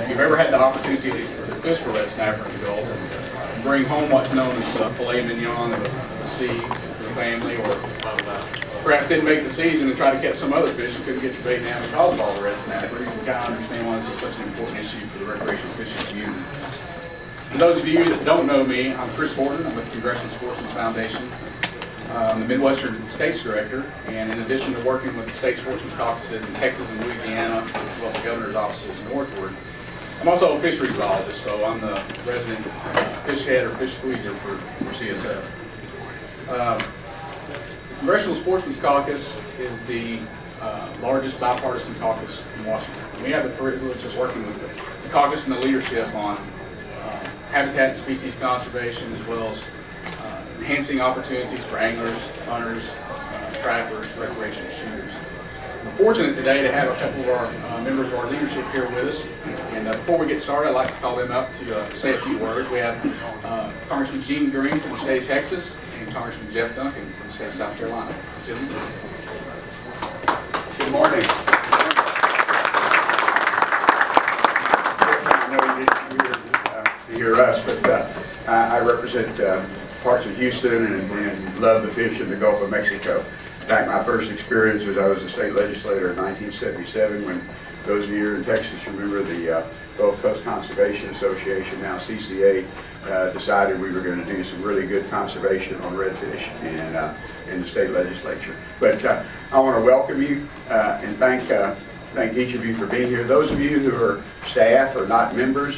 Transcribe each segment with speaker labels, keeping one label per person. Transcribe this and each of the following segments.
Speaker 1: if you've ever had the opportunity to fish for red snapper in the Gulf and bring home what's known as filet mignon of the sea to the family, or perhaps didn't make the season and try to catch some other fish and couldn't get your bait down because of all the red snapper, you can kind of understand why this is such an important issue for the recreational fishing community. For those of you that don't know me, I'm Chris Horton. I'm with the Congressional Sportsman's Foundation. I'm the Midwestern States Director, and in addition to working with the state sportsman's caucuses in Texas and Louisiana, as well as the governor's offices northward, I'm also a fisheries biologist, so I'm the resident fish head or fish squeezer for CSF. The Congressional Sportsman's Caucus is the largest bipartisan caucus in Washington. And we have the privilege of working with the caucus and the leadership on habitat and species conservation, as well as enhancing opportunities for anglers, hunters, trappers, recreational shooters. We're fortunate today to have a couple of our members of our leadership here with us. And before we get started, I'd like to call them up to say a few words. We have Congressman Gene Green from the state of Texas and Congressman Jeff Duncan from the state of South Carolina. Gentlemen.
Speaker 2: Good morning. I know you didn't hear us, but I represent parts of Houston and love the fish in the Gulf of Mexico. In fact, my first experience was I was a state legislator in 1977 when those of you in Texas remember the Gulf Coast Conservation Association, now CCA, decided we were going to do some really good conservation on redfish in the state legislature. But I want to welcome you and thank each of you for being here. Those of you who are staff or not members,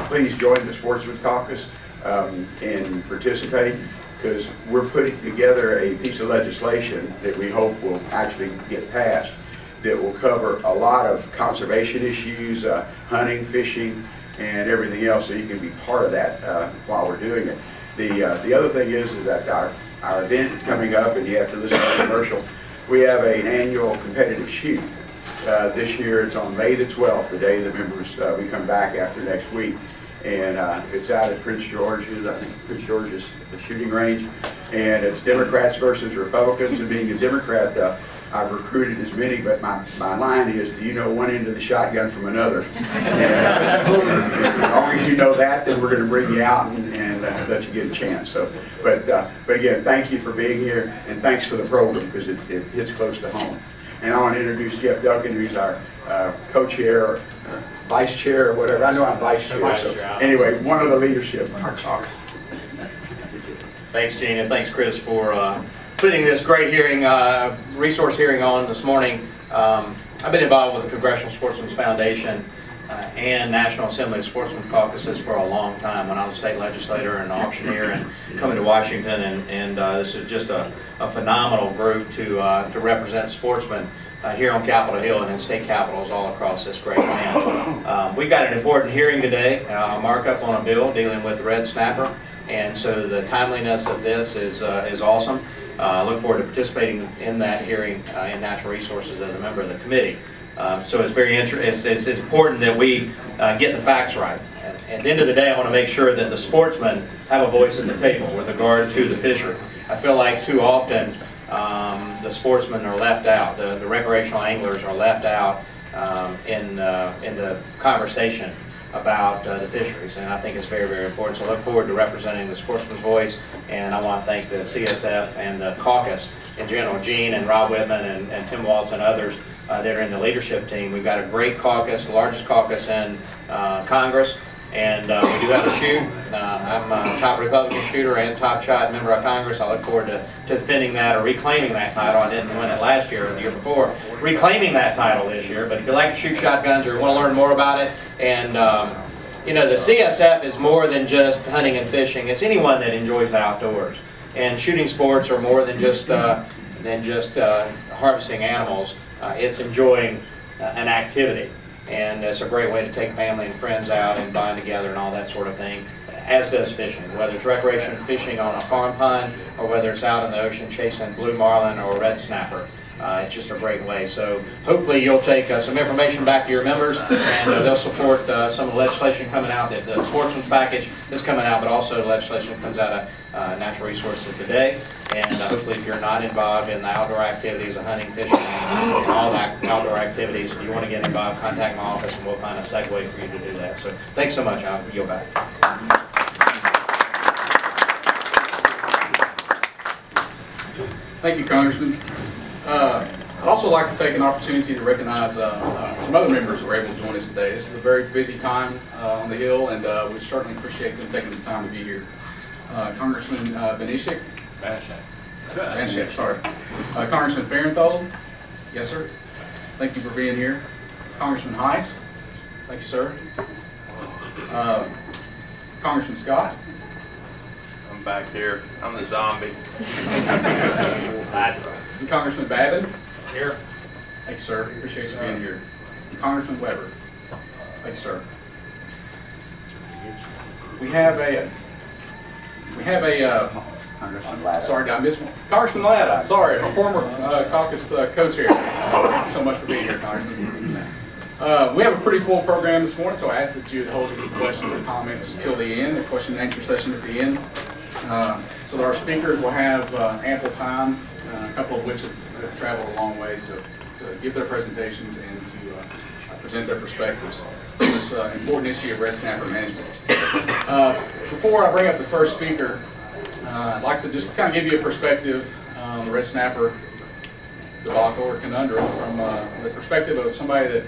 Speaker 2: please join the Sportsman's Caucus and participate, because we're putting together a piece of legislation that we hope will actually get passed that will cover a lot of conservation issues, hunting, fishing, and everything else, so you can be part of that while we're doing it. The other thing is that our event coming up, and you have to listen to the commercial, we have an annual competitive shoot. This year it's on May the 12th, the day the members, we come back after next week. And it's out at Prince George's, I think Prince George's the shooting range, and it's Democrats versus Republicans. And being a Democrat, I've recruited as many, but my line is, do you know one end of the shotgun from another? And as long as you know that, then we're going to bring you out and let you get a chance. So, but again, thank you for being here, and thanks for the program, because it hits close to home. And I want to introduce Jeff Duncan, who's our co-chair, vice chair, or whatever. I know I'm vice chair. So anyway, one of the leadership in our caucus.
Speaker 3: Thanks, Gene, and thanks, Chris, for putting this great hearing, resource hearing on this morning. I've been involved with the Congressional Sportsman's Foundation and National Assembly Sportsman Caucuses for a long time. When I was state legislator and auctioneer and coming to Washington, and this is just a phenomenal group to represent sportsmen here on Capitol Hill and in state capitals all across this great land. We've got an important hearing today, a markup on a bill dealing with red snapper, and so the timeliness of this is awesome. I look forward to participating in that hearing in Natural Resources as a member of the committee. So it's very it's important that we get the facts right. At the end of the day, I want to make sure that the sportsmen have a voice at the table with regard to the fishery. I feel like too often the sportsmen are left out, the recreational anglers are left out in the conversation about the fisheries, and I think it's very, very important. So I look forward to representing the sportsman's voice, and I want to thank the CSF and the caucus in general, Gene and Rob Whitman and Tim Waltz and others that are in the leadership team. We've got a great caucus, the largest caucus in Congress, and we do have a shoot. I'm a top Republican shooter and top shot member of Congress. I look forward to defending that or reclaiming that title. I didn't win it last year or the year before. Reclaiming that title this year. But if you like to shoot shotguns or want to learn more about it, and you know, the CSF is more than just hunting and fishing. It's anyone that enjoys the outdoors. And shooting sports are more than just harvesting animals. It's enjoying an activity. And it's a great way to take family and friends out and bind together and all that sort of thing, as does fishing. Whether it's recreational fishing on a farm pond or whether it's out in the ocean chasing blue marlin or red snapper. It's just a great way. So hopefully you'll take some information back to your members, and they'll support some of the legislation coming out. The sportsman's package is coming out, but also the legislation that comes out of natural resources today. And hopefully if you're not involved in the outdoor activities of hunting, fishing, and all that outdoor activities, if you want to get involved, contact my office and we'll find a segue for you to do that. So thanks so much. I'll yield back.
Speaker 1: Thank you, Congressman. I'd also like to take an opportunity to recognize some other members who were able to join us today. This is a very busy time on the Hill, and we certainly appreciate them taking the time to be here. Congressman Banishek. Banishek, sorry. Congressman Farenthold. Yes, sir. Thank you for being here. Congressman Heiss. Thank you, sir. Congressman Scott.
Speaker 4: I'm back here. I'm the zombie.
Speaker 1: And Congressman Babin.
Speaker 4: Here.
Speaker 1: Thank you, sir. Appreciate you being here. And Congressman Weber. Thank you, sir. We have a
Speaker 2: Congressman Latta.
Speaker 1: sorry, I missed one. Congressman Latta, sorry, a former caucus co-chair. Thank you so much for being here, Congressman. We have a pretty full program this morning, so I ask that you would hold any questions or comments till the end, the question and answer session at the end. So that our speakers will have ample time, a couple of which have traveled a long ways to give their presentations and to present their perspectives on this important issue of red snapper management. Before I bring up the first speaker, I'd like to just kind of give you a perspective on the red snapper debacle or conundrum from the perspective of somebody that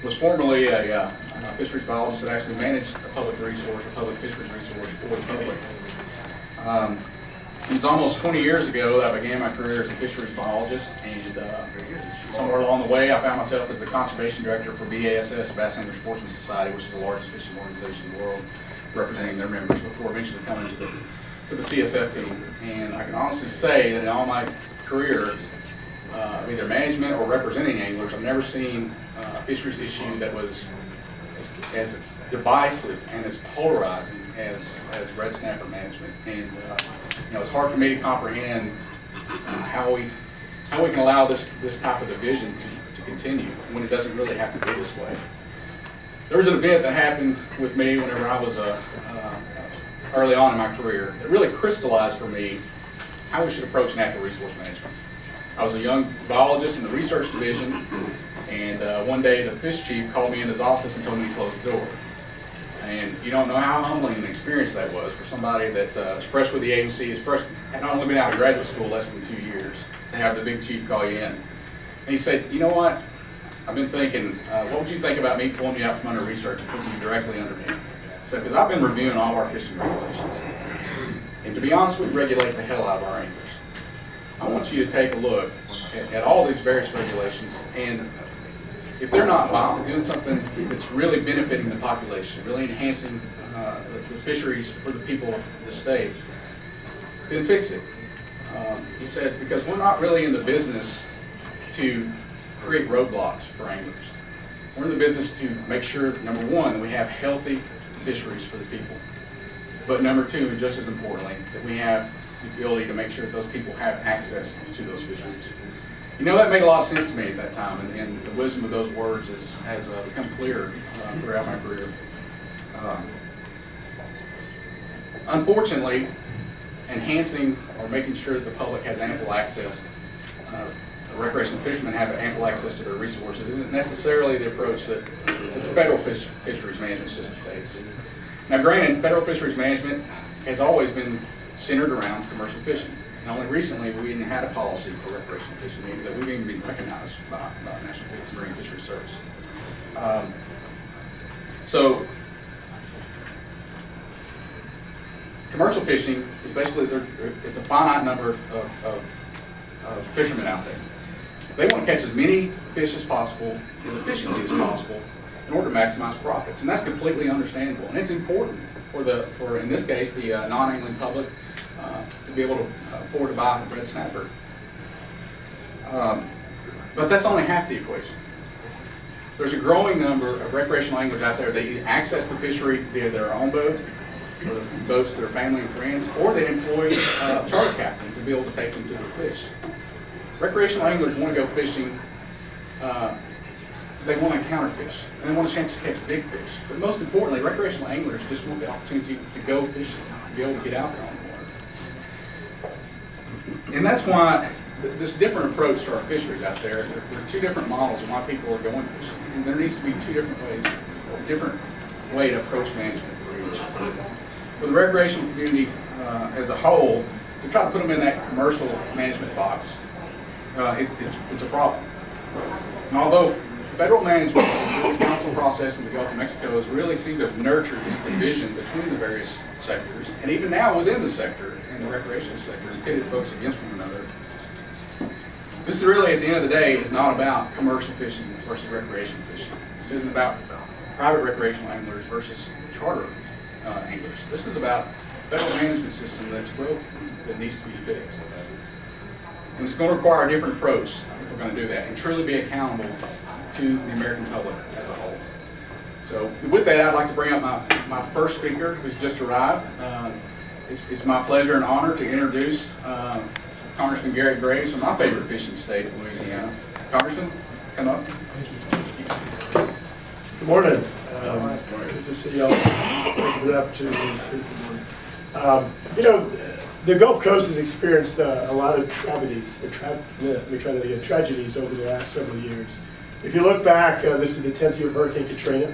Speaker 1: was formerly a fisheries biologist that actually managed a public resource, a public fisheries resource for the public. It was almost 20 years ago that I began my career as a fisheries biologist, and somewhere along the way I found myself as the conservation director for BASS, Bass Anglers Sportsman Society, which is the largest fishing organization in the world, representing their members before eventually coming to the CSF team. And I can honestly say that in all my career, either management or representing anglers, I've never seen a fisheries issue that was as divisive and as polarizing as red snapper management. And it's hard for me to comprehend how we can allow this type of division to continue when it doesn't really have to be this way. There was an event that happened with me whenever I was early on in my career that really crystallized for me how we should approach natural resource management. I was a young biologist in the research division, and one day the fish chief called me in his office and told me to close the door. And you don't know how humbling an experience that was for somebody that is fresh with the agency, had only been out of graduate school less than 2 years, to have the big chief call you in. And he said, you know what, I've been thinking, what would you think about me pulling you out from under research and putting you directly under me? I said, because I've been reviewing all of our fishing regulations. And to be honest, we regulate the hell out of our anglers. I want you to take a look at all these various regulations, and if they're not violent, doing something that's really benefiting the population, really enhancing the fisheries for the people of the state, then fix it. He said, because we're not really in the business to create roadblocks for anglers. We're in the business to make sure, number one, that we have healthy fisheries for the people. But number two, and just as importantly, that we have the ability to make sure that those people have access to those fisheries. You know, that made a lot of sense to me at that time, and the wisdom of those words has become clear throughout my career. Unfortunately, enhancing or making sure that the public has ample access, recreational fishermen have ample access to their resources, isn't necessarily the approach that the federal fisheries management system takes. Now granted, federal fisheries management has always been centered around commercial fishing. And only recently we even had a policy for recreational fishing, meaning that we've even been recognized by National Marine Fisheries Service. So commercial fishing is basically, it's a finite number of fishermen out there. They want to catch as many fish as possible, as efficiently as possible, in order to maximize profits. And that's completely understandable. And it's important for in this case, the non-angling public to be able to afford to buy a red snapper. But that's only half the equation. There's a growing number of recreational anglers out there that either access the fishery via their own boat, or the boats of their family and friends, or they employ a charter captain to be able to take them to their fish. Recreational anglers want to go fishing. They want to encounter fish, and they want a chance to catch big fish. But most importantly, recreational anglers just want the opportunity to go fishing, to be able to get out there on the water. And that's why this different approach to our fisheries out there, there are two different models of why people are going fishing. And there needs to be two different ways, a different way to approach management for each. For the recreational community as a whole, to try to put them in that commercial management box, it's a problem. And although federal management, the council process in the Gulf of Mexico has really seemed to nurture this division between the various sectors, and even now within the sector, in the recreational sector, has pitted folks against one another. This is really, at the end of the day, is not about commercial fishing versus recreational fishing. This isn't about private recreational anglers versus charter anglers. This is about a federal management system that's broken, that needs to be fixed. And it's going to require a different approach if we're going to do that, and truly be accountable to the American public as a whole. So with that, I'd like to bring up my first speaker who's just arrived. It's my pleasure and honor to introduce Congressman Garrett Graves from my favorite fishing state of Louisiana. Congressman, come up.
Speaker 5: Good morning. Good to see y'all. Thank you for the opportunity to speak. Good morning. You know, the Gulf Coast has experienced a lot of tragedies over the last several years. If you look back, this is the 10th year of Hurricane Katrina.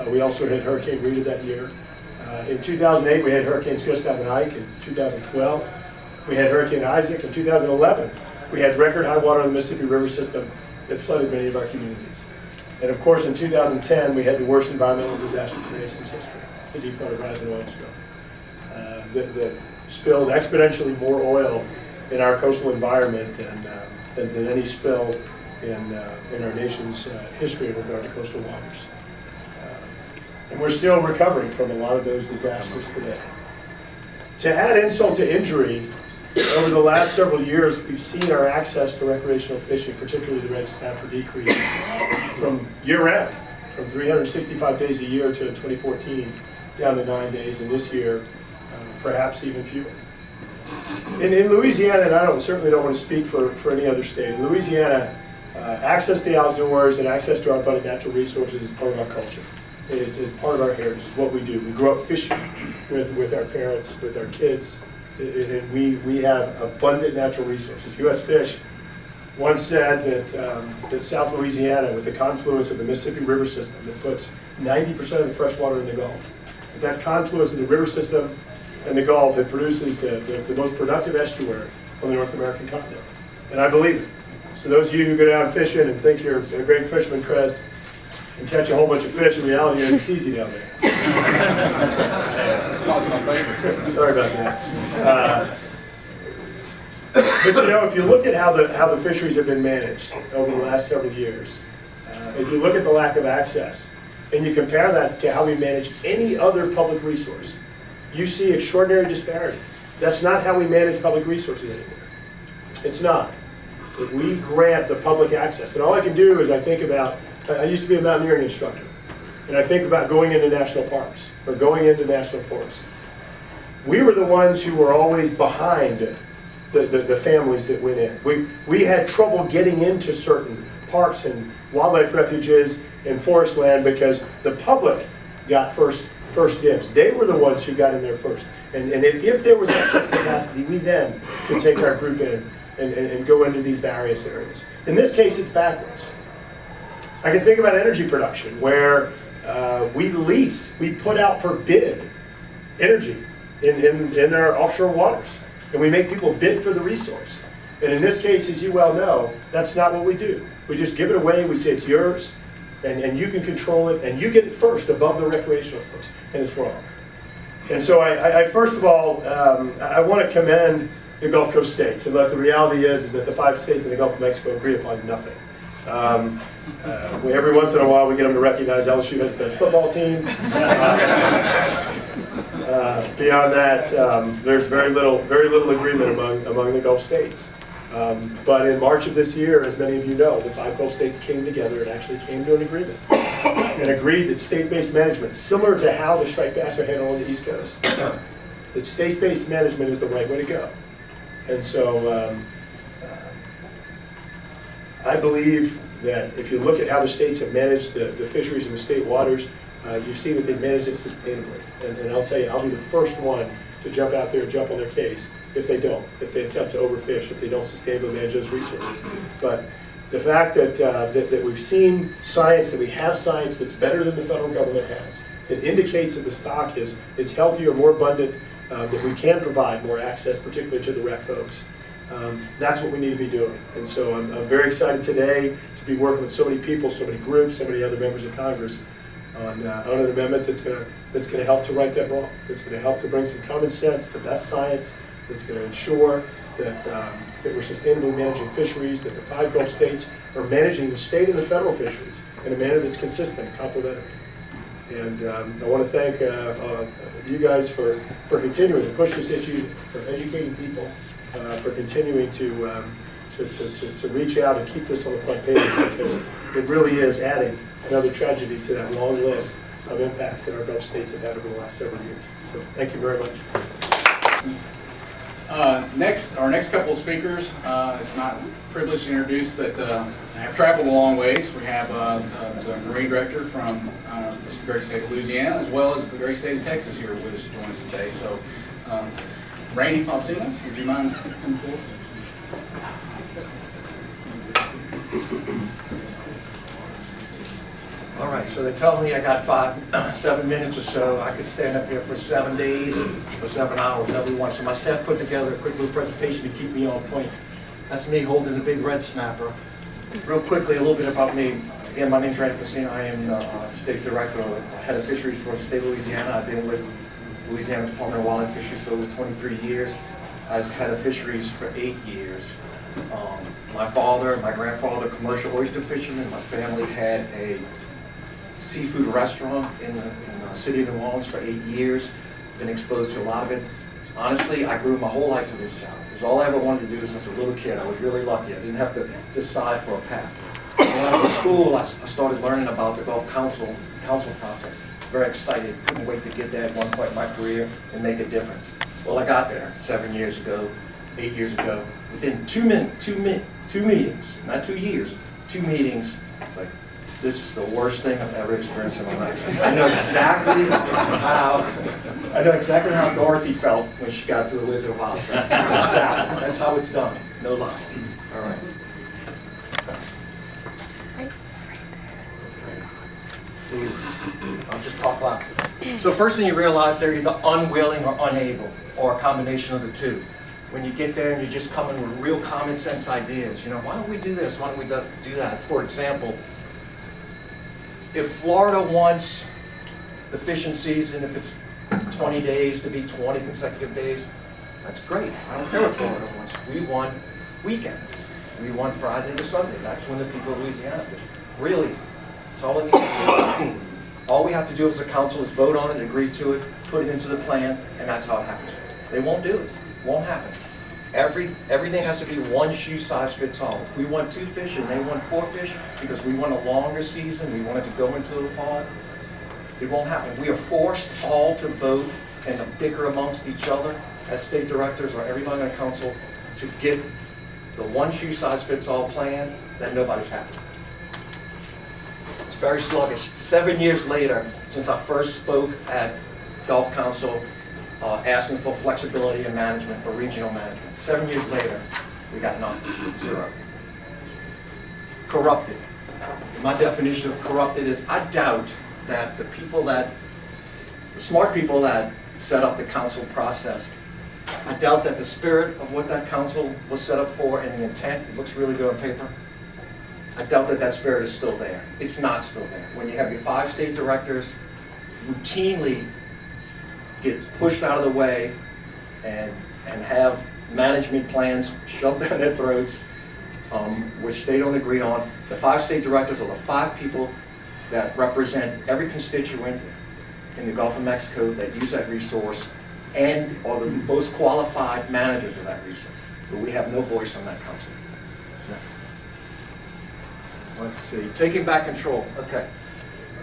Speaker 5: We also had Hurricane Rita that year. In 2008, we had Hurricanes Gustav and Ike. In 2012, we had Hurricane Isaac. In 2011, we had record high water on the Mississippi River system that flooded many of our communities. And of course, in 2010, we had the worst environmental disaster in the nation's history, the Deepwater Horizon oil spill. That spilled exponentially more oil in our coastal environment than any spill in our nation's history in regard to coastal waters. And we're still recovering from a lot of those disasters today. To add insult to injury, over the last several years, we've seen our access to recreational fishing, particularly the red snapper, decrease from year-round, from 365 days a year to 2014 down to 9 days, and this year, perhaps even fewer. In Louisiana, and I certainly don't want to speak for any other state, in Louisiana, access to the outdoors and access to our abundant natural resources is part of our culture. It's part of our heritage. It's what we do. We grow up fishing with our parents, with our kids, and we have abundant natural resources. U.S. Fish once said that South Louisiana, with the confluence of the Mississippi River system that puts 90% of the fresh water in the Gulf, that confluence of the river system and the Gulf, it produces the most productive estuary on the North American continent. And I believe it. So those of you who go down fishing and think you're a great fisherman, Chris, and catch a whole bunch of fish, in reality, it's easy down there.
Speaker 1: That's my favorite.
Speaker 5: Sorry about that. But you know, if you look at how the fisheries have been managed over the last several years, if you look at the lack of access, and you compare that to how we manage any other public resource, you see extraordinary disparity. That's not how we manage public resources anymore. It's not. We grant the public access. And all I can do is I think about, I used to be a mountaineering instructor, and I think about going into national parks or going into national forests. We were the ones who were always behind the families that went in. We had trouble getting into certain parks and wildlife refuges and forest land because the public got first dibs. They were the ones who got in there first. And if there was access capacity, we then could take our group in and go into these various areas. In this case, it's backwards. I can think about energy production, where we put out for bid energy in our offshore waters, and we make people bid for the resource. And in this case, as you well know, that's not what we do. We just give it away, we say it's yours, and you can control it, and you get it first above the recreational folks, and it's wrong. And so I first of all, I want to commend the Gulf Coast states, and look, the reality is that the 5 states in the Gulf of Mexico agree upon nothing. Every once in a while we get them to recognize LSU has the best football team. Beyond that, there's very little agreement among the Gulf states. But in March of this year, as many of you know, the 5 Gulf states came together and actually came to an agreement and agreed that state-based management, similar to how the striped bass are handled on the East Coast, that state-based management is the right way to go. And so I believe that if you look at how the states have managed the fisheries in the state waters, you see that they've managed it sustainably. And I'll tell you, I'll be the first one to jump out there and jump on their case if they don't, if they attempt to overfish, if they don't sustainably manage those resources. But the fact that, that we've seen science, that we have science that's better than the federal government has, it indicates that the stock is healthier, more abundant, that we can provide more access, particularly to the rec folks. That's what we need to be doing. And so I'm very excited today to be working with so many people, so many groups, so many other members of Congress on an amendment that's going to help to right that wrong. That's going to help to bring some common sense, the best science, that's going to ensure that, that we're sustainably managing fisheries, that the 5 Gulf states are managing the state and the federal fisheries in a manner that's consistent, complementary. And I want to thank you guys for continuing to push this issue, for educating people, for continuing to reach out and keep this on the front page, because it really is adding another tragedy to that long list of impacts that our Gulf states have had over the last several years. So thank you very much.
Speaker 1: Our next couple of speakers, it's not privileged to introduce that have traveled a long ways. We have the Marine Director from the great state of Louisiana, as well as the great state of Texas here with us to join us today. So, Rainey Alcina, would you mind coming forward?
Speaker 6: All right, so they tell me I got 7 minutes or so. I could stand up here for 7 days or 7 hours, whatever you want. So my staff put together a quick little presentation to keep me on point. That's me holding the big red snapper. Real quickly, a little bit about me. Again, my name's Randy Facina. I am State Director, Head of Fisheries for the state of Louisiana. I've been with Louisiana Department of Wildlife Fisheries for over 23 years. I was Head of Fisheries for 8 years. My father, my grandfather, commercial oyster fisherman. My family had a seafood restaurant in the city of New Orleans for 8 years. Been exposed to a lot of it. Honestly, I grew my whole life for this job. Because all I ever wanted to do since a little kid. I was really lucky. I didn't have to decide for a path. When I was in school, I started learning about the Gulf Council process. Very excited. Couldn't wait to get there at one point in my career and make a difference. Well, I got there 7 years ago, 8 years ago. Within 2 meetings, not 2 years, 2 meetings, it's like, this is the worst thing I've ever experienced in my life. I know exactly how Dorothy felt when she got to the Wizard of Oz. Exactly. That's how it's done. No lie. All right. I'll just talk loud. So first thing you realize, they're either unwilling or unable, or a combination of the two. When you get there and you just come in with real common sense ideas, you know, why don't we do this? Why don't we do that? For example, if Florida wants the fishing season, if it's 20 days to be 20 consecutive days, that's great. I don't care what Florida wants. We want weekends. We want Friday to Sunday. That's when the people of Louisiana fish. Real easy. That's all it needs to do. All we have to do as a council is vote on it, agree to it, put it into the plan, and that's how it happens. They won't do it. It won't happen. Everything has to be one shoe size fits all. If we want 2 fish and they want 4 fish because we want a longer season, we want it to go into the fall, it won't happen. We are forced all to vote and to bicker amongst each other as state directors or everybody on the council to get the one shoe size fits all plan that nobody's happy. It's very sluggish. 7 years later, since I first spoke at Gulf Council, asking for flexibility in management for regional management. 7 years later, we got nothing, 0. Corrupted. My definition of corrupted is I doubt that the smart people that set up the council process, I doubt that the spirit of what that council was set up for and the intent, it looks really good on paper, I doubt that that spirit is still there. It's not still there. When you have your 5 state directors routinely get pushed out of the way and have management plans shoved down their throats, which they don't agree on. The 5 state directors are the 5 people that represent every constituent in the Gulf of Mexico that use that resource and are the most qualified managers of that resource. But we have no voice on that council. Let's see, taking back control. Okay,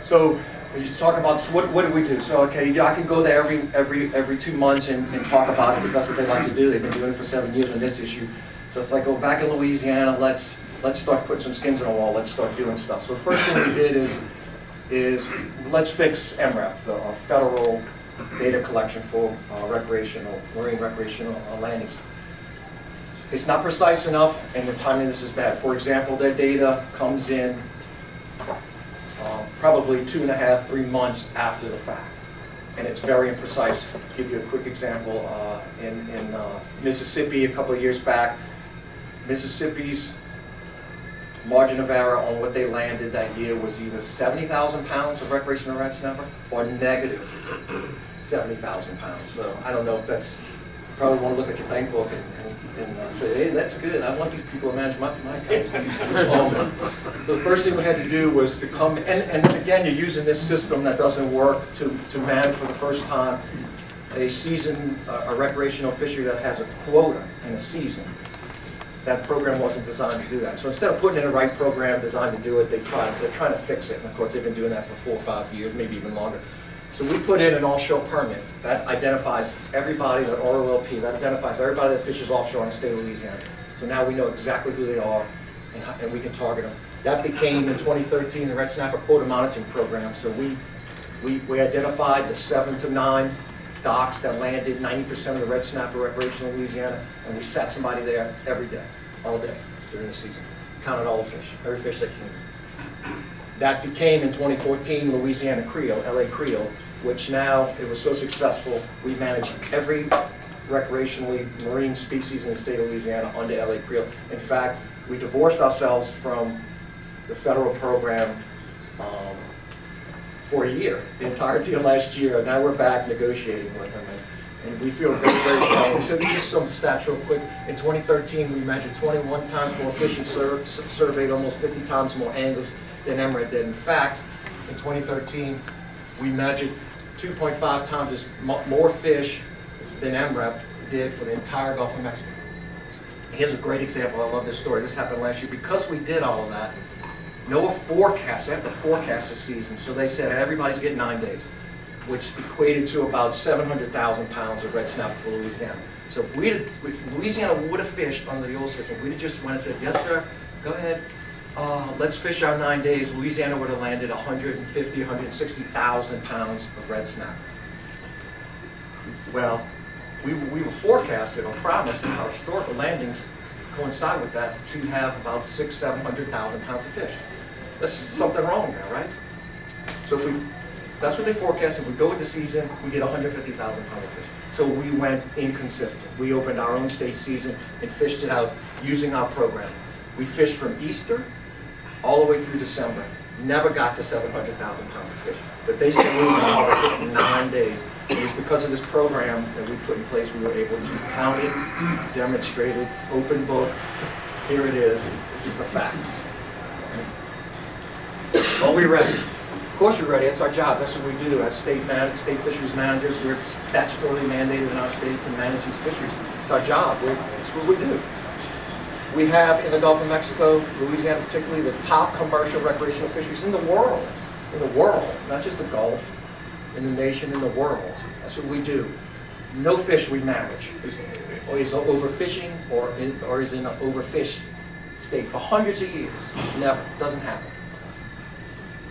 Speaker 6: so you talk about what do we do? So okay, I can go there every 2 months and talk about it because that's what they like to do. They've been doing it for 7 years on this issue. So it's like, go back in Louisiana. Let's let's start putting some skins on the wall, let's start doing stuff. So the first thing we did is let's fix MRAP, the federal data collection for marine recreational landings. It's not precise enough, and the timing of this is bad. For example, their data comes in probably 2.5, 3 months after the fact. And it's very imprecise. To give you a quick example, in Mississippi a couple of years back, Mississippi's margin of error on what they landed that year was either 70,000 pounds of recreational red snapper or negative 70,000 pounds. So I don't know if that's, you probably want to look at your bank book and say, hey, that's good. I want these people to manage my accounts. The first thing we had to do was to come, and again, you're using this system that doesn't work to manage for the first time a season, a recreational fishery that has a quota in a season. That program wasn't designed to do that. So instead of putting in a right program designed to do it, they're trying to fix it. And of course, they've been doing that for 4 or 5 years, maybe even longer. So we put in an offshore permit that identifies everybody, that ROLP, that identifies everybody that fishes offshore in the state of Louisiana. So now we know exactly who they are, and we can target them. That became, in 2013, the Red Snapper Quota Monitoring Program. So we identified the 7 to 9 docks that landed 90% of the red snapper recreation in Louisiana, and we sat somebody there every day, all day, during the season. Counted all the fish, every fish that came. That became, in 2014, Louisiana Creel, LA Creel, which now, it was so successful, we manage every recreationally marine species in the state of Louisiana under LA Creel. In fact, we divorced ourselves from the federal program for a year, the entirety of last year. Now we're back negotiating with them, and we feel very, very strong. So just some stats real quick. In 2013, we measured 21 times more fish and surveyed almost 50 times more anglers than MRAP did. In fact, in 2013, we measured 2.5 times as more fish than MRAP did for the entire Gulf of Mexico. Here's a great example. I love this story. This happened last year. Because we did all of that, NOAA forecast, they have to forecast the season, so they said everybody's getting 9 days, which equated to about 700,000 pounds of red snapper for Louisiana. So if Louisiana would have fished under the old system, we'd have just went and said, yes sir, go ahead, let's fish our 9 days, Louisiana would have landed 150, 160,000 pounds of red snapper. Well, we were forecasted or promised, and our historical landings coincide with that, to have about 600,000, 700,000 pounds of fish. That's something wrong there, right? So if that's what they forecasted. We go with the season, we get 150,000 pounds of fish. So we went inconsistent. We opened our own state season and fished it out using our program. We fished from Easter all the way through December. Never got to 700,000 pounds of fish. But they said we were going to harvest it in 9 days. It was because of this program that we put in place, we were able to count it, demonstrate it, open book. Here it is. This is the facts. Are we ready? Of course we're ready. It's our job. That's what we do as state fisheries managers. We're statutorily mandated in our state to manage these fisheries. It's our job. It's what we do. We have in the Gulf of Mexico, Louisiana particularly, the top commercial recreational fisheries in the world. In the world, not just the Gulf, in the nation, in the world. That's what we do. No fish we manage is overfishing or is in an overfished state for hundreds of years. Never. Doesn't happen.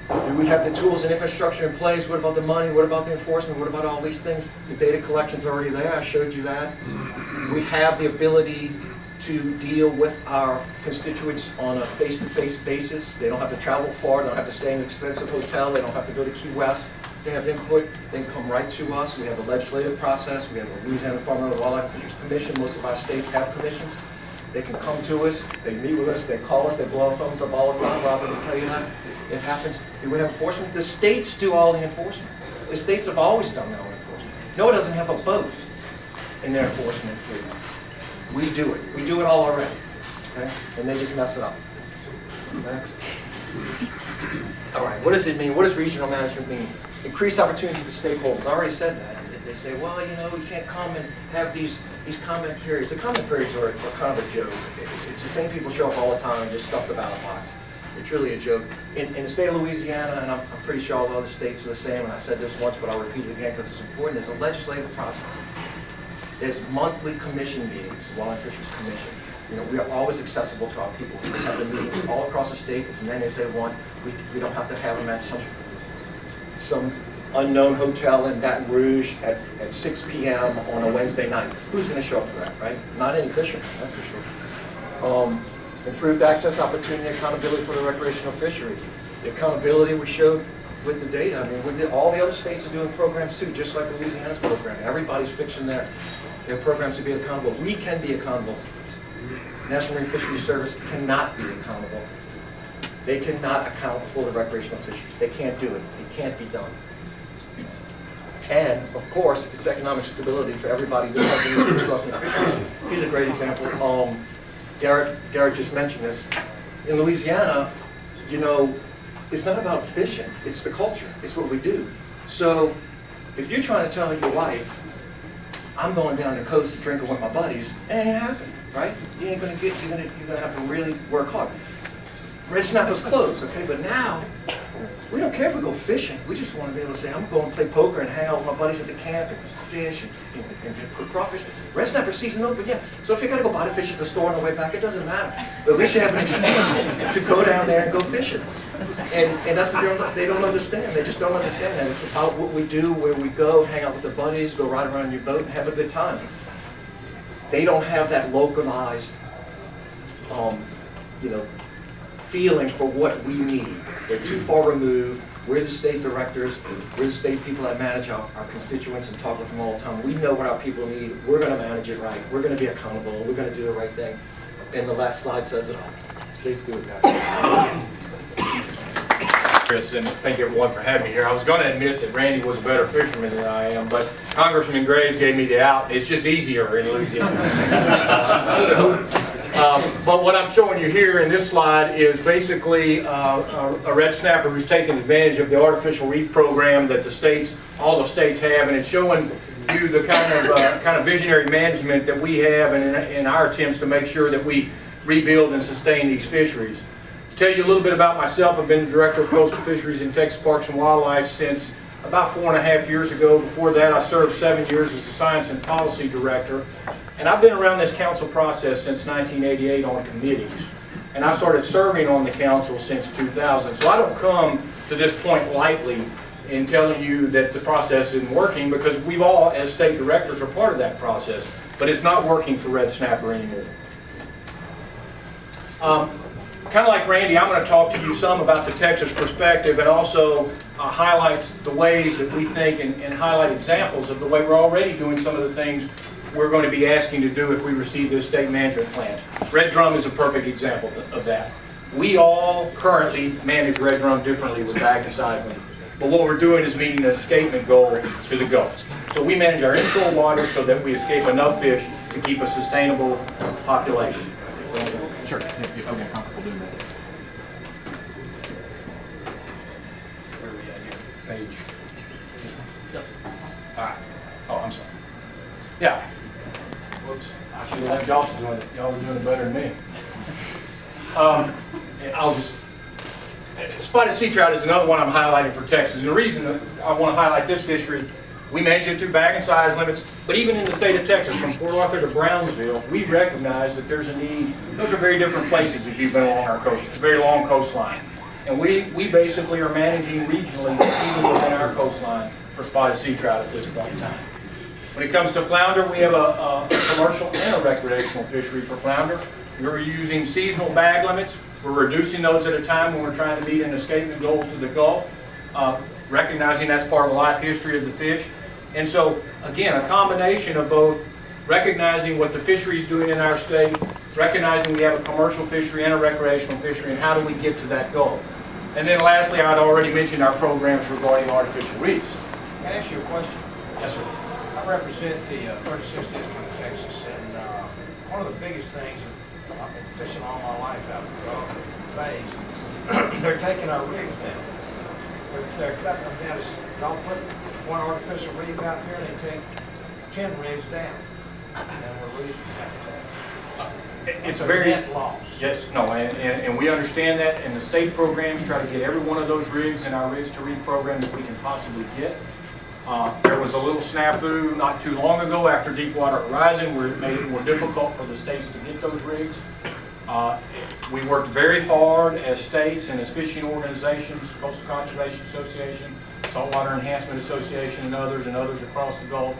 Speaker 6: Do we have the tools and infrastructure in place? What about the money? What about the enforcement? What about all these things? The data collection's already there. I showed you that. We have the ability to deal with our constituents on a face-to-face basis. They don't have to travel far. They don't have to stay in an expensive hotel. They don't have to go to Key West. They have input. They can come right to us. We have a legislative process. We have a Louisiana Department of Wildlife and Fisheries Commission. Most of our states have commissions. They can come to us. They meet with us. They call us. They blow our phones up all the time. Robin will tell you that. It happens. Do we have enforcement? The states do all the enforcement. The states have always done their own enforcement. NOAA doesn't have a vote in their enforcement field. We do it. We do it all already. Okay? And they just mess it up. Next. All right. What does it mean? What does regional management mean? Increased opportunity for stakeholders. I already said that. They say, well, you know, you can't come and have these comment periods. The comment periods are kind of a joke. It's the same people show up all the time and just stuff the ballot box. It's really a joke. In the state of Louisiana, and I'm pretty sure all the other states are the same, and I said this once, but I'll repeat it again because it's important, there's a legislative process. There's monthly commission meetings, Wildlife Fisheries Commission. You know, we are always accessible to our people. We have the meetings all across the state, as many as they want. We don't have to have them at some unknown hotel in Baton Rouge at 6 p.m. on a Wednesday night. Who's going to show up for that, right? Not any fishermen, that's for sure. Improved access, opportunity, accountability for the recreational fishery. The accountability we showed with the data. I mean, all the other states are doing programs too, just like Louisiana's program. Everybody's fixing their programs to be accountable. We can be accountable. National Marine Fisheries Service cannot be accountable. They cannot account for the recreational fisheries. They can't do it. It can't be done. And, of course, it's economic stability for everybody who has resource in fisheries. Here's a great example. Garrett just mentioned this. In Louisiana, you know, it's not about fishing. It's the culture. It's what we do. So if you're trying to tell your wife, I'm going down the coast to drinking with my buddies, it ain't happening, right? You ain't gonna get. You're gonna have to really work hard. Red snapper's closed, okay? But now, we don't care if we go fishing. We just want to be able to say, I'm going to play poker and hang out with my buddies at the camp and fish and cook crawfish. Red snapper season open, yeah. So if you got to go buy the fish at the store on the way back, it doesn't matter. But at least you have an excuse to go down there and go fishing. And that's what they don't understand. They just don't understand that. It's about what we do, where we go, hang out with the buddies, go ride around your boat and have a good time. They don't have that localized, you know, feeling for what we need. They're too far removed. We're the state directors. We're the state people that manage our constituents and talk with them all the time. We know what our people need. We're going to manage it right. We're going to be accountable. We're going to do the right thing. And the last slide says it all. States do it, guys.
Speaker 7: Chris, and thank everyone for having me here. I was going to admit that Randy was a better fisherman than I am, but Congressman Graves gave me the out. It's just easier in Louisiana. But what I'm showing you here in this slide is basically a red snapper who's taking advantage of the artificial reef program that all the states have, and it's showing you the kind of visionary management that we have in our attempts to make sure that we rebuild and sustain these fisheries. To tell you a little bit about myself, I've been the Director of Coastal Fisheries in Texas Parks and Wildlife since about 4.5 years ago. Before that, I served 7 years as the Science and Policy Director. And I've been around this council process since 1988 on committees. And I started serving on the council since 2000. So I don't come to this point lightly in telling you that the process isn't working, because we've all, as state directors, are part of that process. But it's not working for red snapper anymore. Kind of like Randy, I'm going to talk to you some about the Texas perspective, and also highlight the ways that we think and highlight examples of the way we're already doing some of the things we're going to be asking to do if we receive this state management plan. Red drum is a perfect example of that. We all currently manage red drum differently with bag and size limit. But what we're doing is meeting an escapement goal to the Gulf. So we manage our inshore waters so that we escape enough fish to keep a sustainable population.
Speaker 1: Sure, if I'm comfortable doing that.
Speaker 7: Where are we at here?
Speaker 1: Page. This one?
Speaker 7: Yep.
Speaker 1: All right. Oh, I'm sorry. Yeah. Whoops. I should have left y'all to do it. Y'all were doing it better than me. Spotted sea trout is another one I'm highlighting for Texas. And the reason that I want to highlight this fishery, we manage it through bag and size limits, but even in the state of Texas, from Port Arthur to Brownsville, we recognize that there's a need. Those are very different places if you've been along our coast. It's a very long coastline. And we basically are managing regionally, even within our coastline, for spotted sea trout at this point in time. When it comes to flounder, we have a commercial and a recreational fishery for flounder. We're using seasonal bag limits. We're reducing those at a time when we're trying to meet an escapement goal to the Gulf, recognizing that's part of the life history of the fish. And so, again, a combination of both recognizing what the fishery is doing in our state, recognizing we have a commercial fishery and a recreational fishery, and how do we get to that goal. And then lastly, I'd already mentioned our programs regarding artificial reefs.
Speaker 8: Can I ask you a question?
Speaker 1: Yes, sir.
Speaker 8: I represent the 36th District of Texas, and one of the biggest things that I've been fishing all my life out in the Gulf Bays, they're taking our rigs down. They're cutting them down. They'll put one artificial reef out here, and they take 10 rigs down, and we're losing habitat.
Speaker 7: It's a very
Speaker 8: net loss.
Speaker 7: Yes, no, and we understand that, and the state programs try to get every one of those rigs in our Rigs to Reef program that we can possibly get. There was a little snafu not too long ago after Deepwater Horizon where it made it more difficult for the states to get those rigs. We worked very hard as states and as fishing organizations, Coastal Conservation Association, Saltwater Enhancement Association, and others across the Gulf.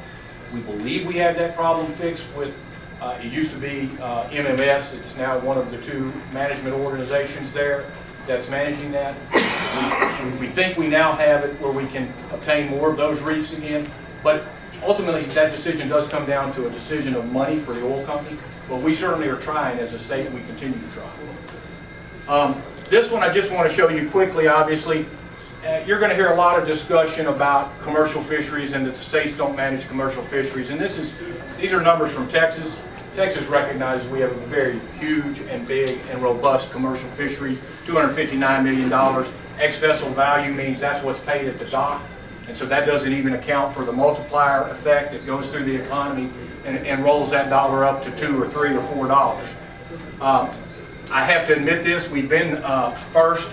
Speaker 7: We believe we have that problem fixed with, it used to be MMS, it's now one of the two management organizations there that's managing that. We think we now have it where we can obtain more of those reefs again, but ultimately that decision does come down to a decision of money for the oil company, but we certainly are trying as a state, and we continue to try. This one I just want to show you quickly, obviously. You're going to hear a lot of discussion about commercial fisheries and that the states don't manage commercial fisheries, and these are numbers from Texas. Texas recognizes we have a very huge and big and robust commercial fishery, $259 million. Ex-vessel value means that's what's paid at the dock, and so that doesn't even account for the multiplier effect that goes through the economy and rolls that dollar up to $2 or $3 or $4. I have to admit this, we've been first,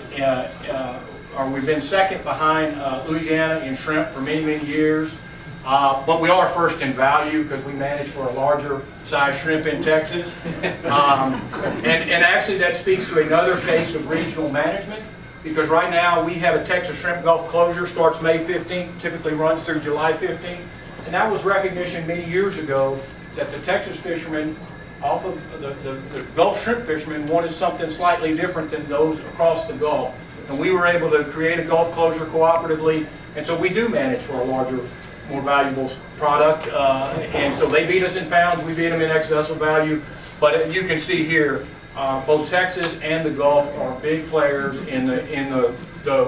Speaker 7: or we've been second behind Louisiana in shrimp for many, many years. But we are first in value because we manage for a larger size shrimp in Texas. And actually that speaks to another case of regional management, because right now we have a Texas Shrimp Gulf closure, starts May 15th, typically runs through July 15th. And that was recognition many years ago that the Texas fishermen, off of the Gulf shrimp fishermen, wanted something slightly different than those across the Gulf. And we were able to create a Gulf closure cooperatively, and so we do manage for a larger, more valuable product. And so they beat us in pounds, we beat them in ex-vessel value. But you can see here, both Texas and the Gulf are big players in the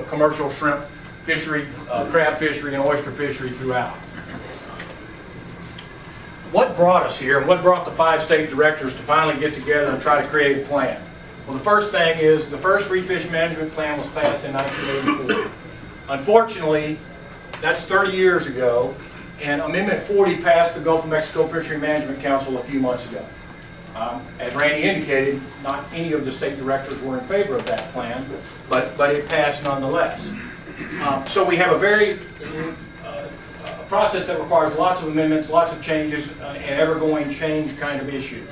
Speaker 7: commercial shrimp fishery, crab fishery, and oyster fishery throughout. What brought us here, and what brought the 5 state directors to finally get together and try to create a plan? Well, the first thing is the first reef fish management plan was passed in 1984. Unfortunately, that's 30 years ago, and Amendment 40 passed the Gulf of Mexico Fishery Management Council a few months ago. As Randy indicated, not any of the state directors were in favor of that plan, but it passed nonetheless. So we have a very process that requires lots of amendments, lots of changes, an ever-going change kind of issue.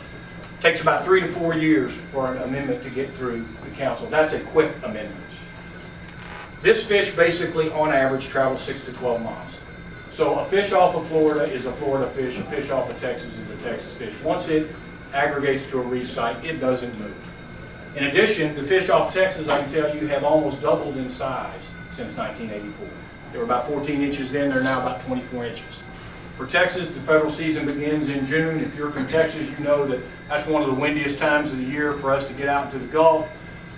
Speaker 7: It takes about 3 to 4 years for an amendment to get through the council. That's a quick amendment. This fish basically, on average, travels 6 to 12 miles. So a fish off of Florida is a Florida fish, a fish off of Texas is a Texas fish. Once it aggregates to a reef site, it doesn't move. In addition, the fish off Texas, I can tell you, have almost doubled in size since 1984. They were about 14 inches then, they're now about 24 inches. For Texas, the federal season begins in June. If you're from Texas, you know that that's one of the windiest times of the year for us to get out into the Gulf.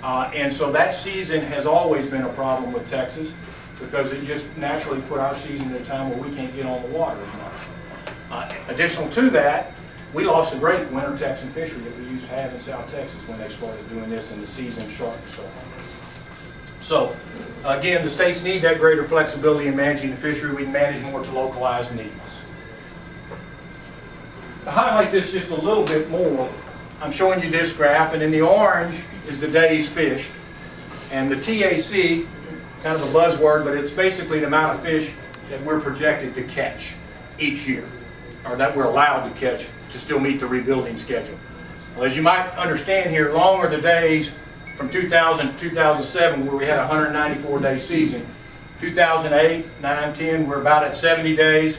Speaker 7: And so that season has always been a problem with Texas, because it just naturally put our season at a time where we can't get on the water as much. Additional to that, we lost a great winter Texan fishery that we used to have in South Texas when they started doing this and the season shortened so long. So, again, the states need that greater flexibility in managing the fishery. We can manage more to localized needs. To highlight this just a little bit more, I'm showing you this graph, and in the orange is the days fished. And the TAC, kind of a buzzword, but it's basically the amount of fish that we're projected to catch each year, or that we're allowed to catch to still meet the rebuilding schedule. Well, as you might understand here, long are the days from 2000 to 2007 where we had a 194-day season. 2008, 9, 10, we're about at 70 days.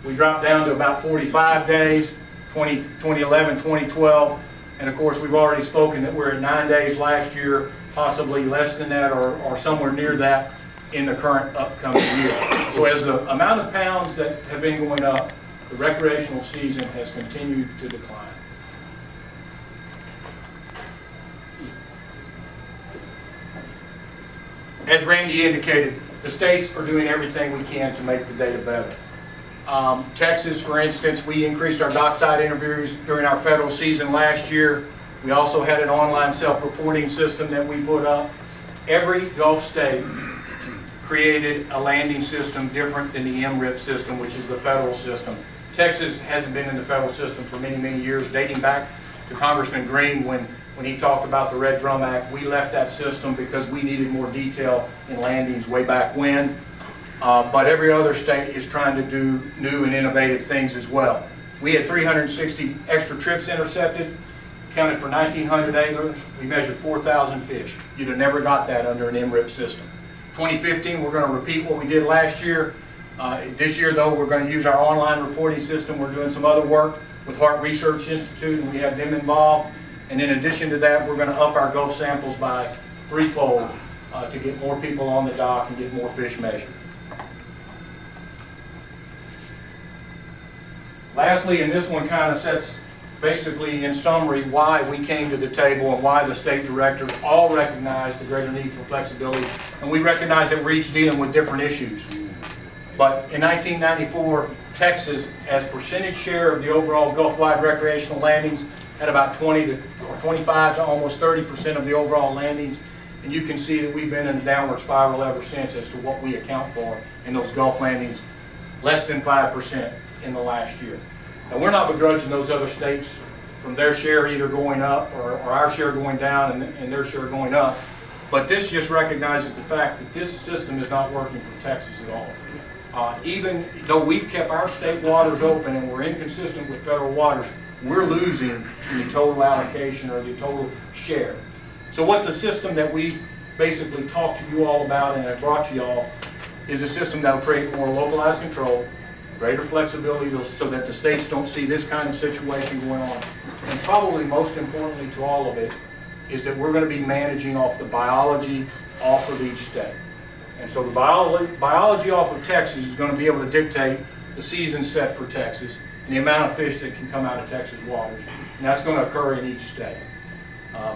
Speaker 7: We dropped down to about 45 days, 2011, 2012. And of course, we've already spoken that we're at 9 days last year, possibly less than that or somewhere near that in the current upcoming year. So as the amount of pounds that have been going up, the recreational season has continued to decline. As Randy indicated, the states are doing everything we can to make the data better. Texas, for instance, we increased our dockside interviews during our federal season last year. We also had an online self-reporting system that we put up. Every Gulf state created a landing system different than the MRIP system, which is the federal system. Texas hasn't been in the federal system for many, many years, dating back to Congressman Green when he talked about the Red Drum Act. We left that system because we needed more detail in landings way back when. but every other state is trying to do new and innovative things as well. We had 360 extra trips intercepted, counted for 1,900 anglers. We measured 4,000 fish. You'd have never got that under an MRIP system. 2015, we're going to repeat what we did last year. This year, though, we're going to use our online reporting system. We're doing some other work with Hart Research Institute, and we have them involved. And in addition to that, we're going to up our Gulf samples by threefold to get more people on the dock and get more fish measured. Lastly, and this one kind of sets basically in summary why we came to the table and why the state directors all recognize the greater need for flexibility. And we recognize that we're each dealing with different issues. But in 1994, Texas, as percentage share of the overall Gulf-wide recreational landings, had about 25 to almost 30% of the overall landings. And you can see that we've been in a downward spiral ever since as to what we account for in those Gulf landings, less than 5% in the last year. Now, we're not begrudging those other states from their share either going up or our share going down and their share going up. But this just recognizes the fact that this system is not working for Texas at all. Even though we've kept our state waters open and we're inconsistent with federal waters, we're losing in the total allocation or the total share. So what the system that we basically talked to you all about and I brought to you all is a system that will create more localized control, greater flexibility so that the states don't see this kind of situation going on. And probably most importantly to all of it is that we're going to be managing off the biology off of each state. And so the biology off of Texas is going to be able to dictate the season set for Texas and the amount of fish that can come out of Texas waters. And that's going to occur in each state.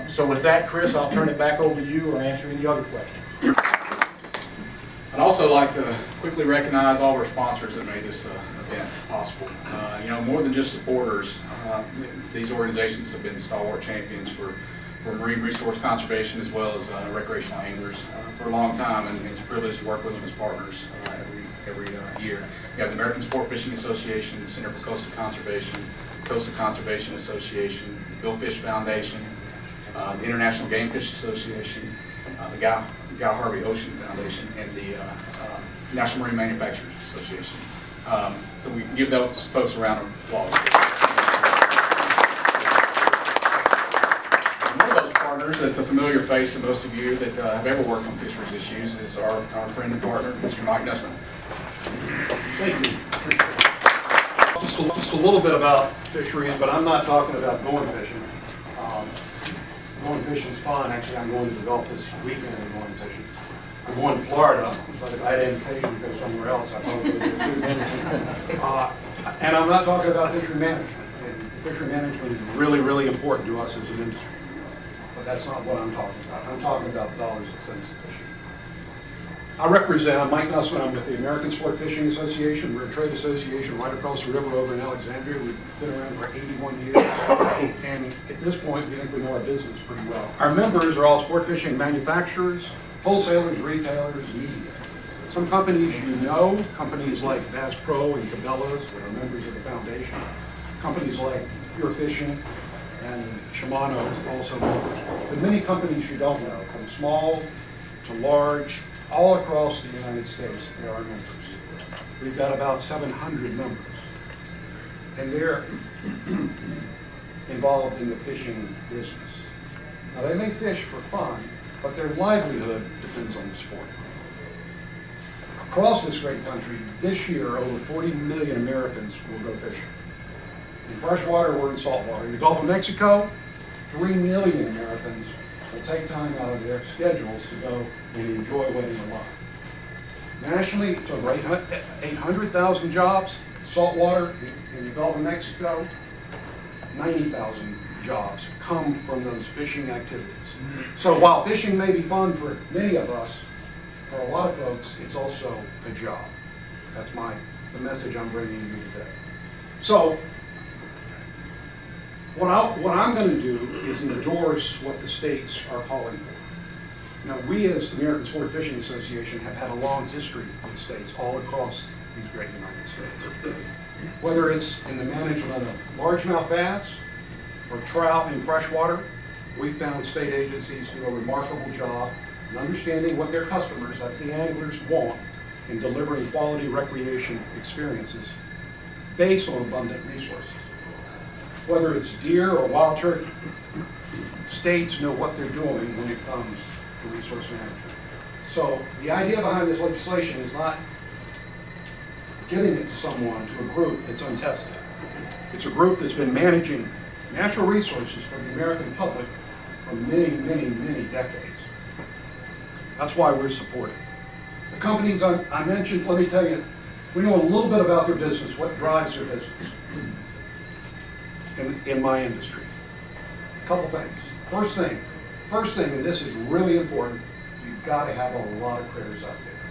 Speaker 7: So with that, Chris, I'll turn it back over to you or answer any other questions.
Speaker 1: I'd also like to quickly recognize all of our sponsors that made this event possible. You know, more than just supporters, these organizations have been stalwart champions for marine resource conservation as well as recreational anglers for a long time, and it's a privilege to work with them as partners every year. You have the American Sport Fishing Association, the Center for Coastal Conservation Association, the Bill Fish Foundation, the International Game Fish Association, the Guy Harvey Ocean Foundation, and the National Marine Manufacturers Association. So we can give those folks a round of applause. One of those partners that's a familiar face to most of you that have ever worked on fisheries issues is our friend and partner, Mr. Mike Nussman.
Speaker 9: Thank you. Just a little bit about fisheries, but I'm not talking about going fishing. Going fishing is fun. Actually, I'm going to the Gulf this weekend and going fishing. I'm going to Florida, but if I had an invitation to go somewhere else, I'd probably go there too. And I'm not talking about fishery management. And fishery management is really, really important to us as an industry. But that's not what I'm talking about. I'm talking about dollars and cents of fishing. I'm Mike Nussman. I'm with the American Sport Fishing Association. We're a trade association right across the river over in Alexandria. We've been around for 81 years. And at this point, we think we know our business pretty well. Our members are all sport fishing manufacturers, wholesalers, retailers, media. Some companies you know, companies like Bass Pro and Cabela's that are members of the foundation. Companies like Pure Fishing and Shimano is also members. But many companies you don't know, from small to large, all across the United States, there are members. We've got about 700 members. And they're involved in the fishing business. Now, they may fish for fun, but their livelihood depends on the sport. Across this great country, this year, over 40 million Americans will go fishing. In freshwater or in saltwater. In the Gulf of Mexico, 3 million Americans will take time out of their schedules to go and enjoy wading a lot. Nationally, it's over 800,000 jobs. Saltwater in the Gulf of Mexico, 90,000 jobs come from those fishing activities. So while fishing may be fun for many of us, for a lot of folks, it's also a job. That's the message I'm bringing you today. So what I'm going to do is endorse what the states are calling for. Now, we as the American Sport Fishing Association have had a long history with states all across these great United States. Whether it's in the management of largemouth bass or trout in freshwater, we've found state agencies do a remarkable job in understanding what their customers, that's the anglers, want, in delivering quality recreation experiences based on abundant resources. Whether it's deer or wild turkey, states know what they're doing when it comes to resource management. So the idea behind this legislation is not giving it to someone, to a group that's untested. It's a group that's been managing natural resources for the American public for many, many, many decades. That's why we're supporting. The companies I mentioned, let me tell you, we know a little bit about their business, what drives their business in my industry. A couple things. First thing, and this is really important, you've got to have a lot of critters out there.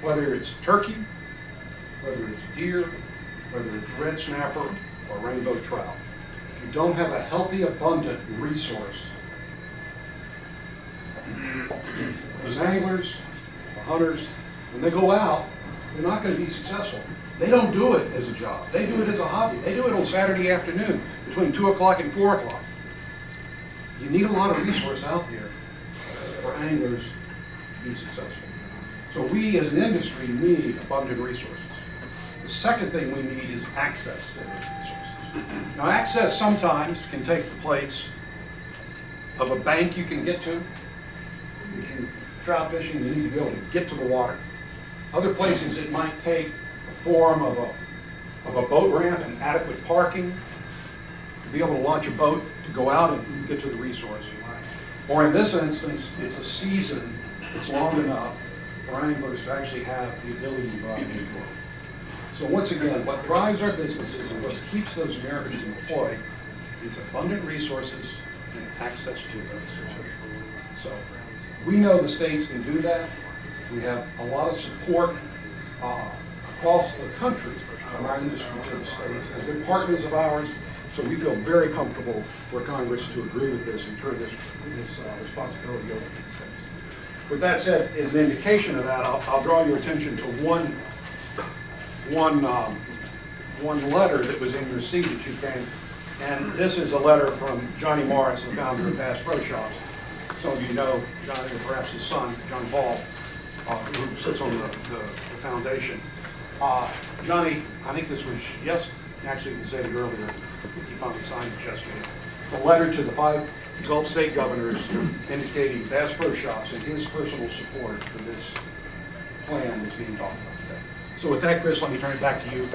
Speaker 9: Whether it's turkey, whether it's deer, whether it's red snapper or rainbow trout. If you don't have a healthy, abundant resource, those anglers, the hunters, when they go out, they're not going to be successful. They don't do it as a job. They do it as a hobby. They do it on Saturday afternoon between 2 o'clock and 4 o'clock. You need a lot of resource out there for anglers to be successful. So we as an industry need abundant resources. The second thing we need is access to those resources. Now access sometimes can take the place of a bank you can get to. If you're trout fishing, you need to be able to get to the water. Other places it might take the form of a boat ramp and adequate parking to be able to launch a boat to go out and get to the resource. Or in this instance, it's a season that's long enough for anglers to actually have the ability to go out and get work. So once again, what drives our businesses and what keeps those Americans employed is abundant resources and access to those. So we know the states can do that. We have a lot of support across the country from our industry to the states as good partners of ours. So we feel very comfortable for Congress to agree with this and turn this responsibility over to the states. With that said, as an indication of that, I'll draw your attention to one letter that was in your seat that you came. And this is a letter from Johnny Morris, the founder of Bass Pro Shops. Some of you know Johnny, or perhaps his son, John Paul, who sits on the foundation. Johnny, I think this was, yes, actually he said it earlier, he finally signed it yesterday. A letter to the 5 Gulf state governors indicating Bass Pro Shops and his personal support for this plan that's being talked about today. So with that, Chris, let me turn it back to you.